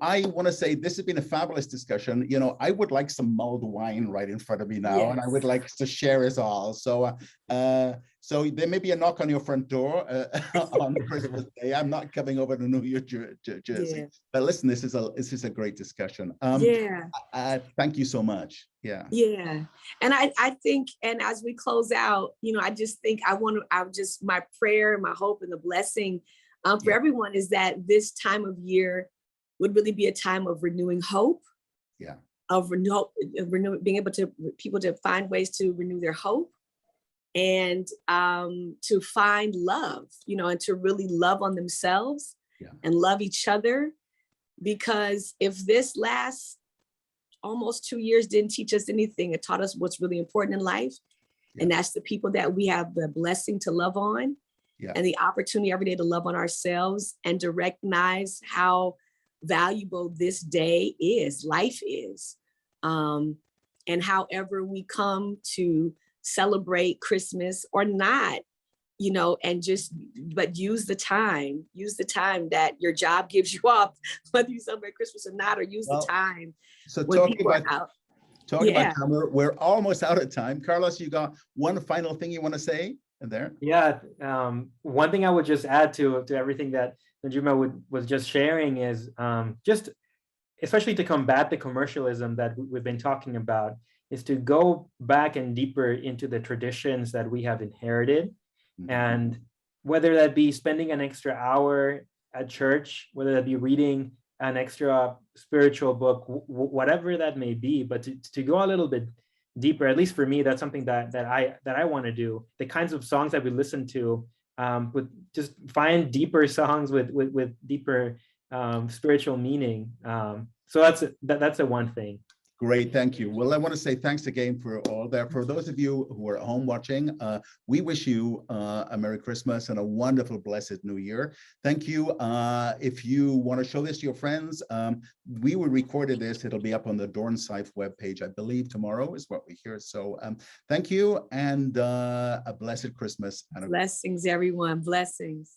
I want to say this has been a fabulous discussion. I would like some mulled wine right in front of me now, and I would like to share us all. So so there may be a knock on your front door on Christmas Day. I'm not coming over to New York, Jersey. But listen, this is a great discussion. Thank you so much. And I think, and as we close out, I just think my prayer, my hope, and the blessing for everyone is that this time of year would really be a time of renewing hope. Of being able to people to find ways to renew their hope, and to find love, and to really love on themselves and love each other. Because if this last almost 2 years didn't teach us anything, it taught us what's really important in life. And that's the people that we have the blessing to love on, and the opportunity every day to love on ourselves and to recognize how valuable this day is, life is. And however we come to celebrate Christmas or not, but use the time that your job gives you off, whether you celebrate Christmas or not, or use the time. So talking about time, we're almost out of time. Carlos, you got one final thing you want to say there? One thing I would just add to everything that Najuma was just sharing is just, especially to combat the commercialism that we've been talking about, is to go back and deeper into the traditions that we have inherited. And whether that be spending an extra hour at church, whether that be reading an extra spiritual book, whatever that may be, but to go a little bit deeper, at least for me, that's something that I want to do. The kinds of songs that we listen to, with just find deeper songs with deeper spiritual meaning. So that's the one thing. Great, thank you. Well, I want to say thanks again for all that. For those of you who are at home watching, we wish you a Merry Christmas and a wonderful, blessed New Year. Thank you. If you want to show this to your friends, we will record this. It'll be up on the Dornsife webpage, I believe tomorrow is what we hear. So thank you, and a blessed Christmas. And Blessings, everyone. Blessings.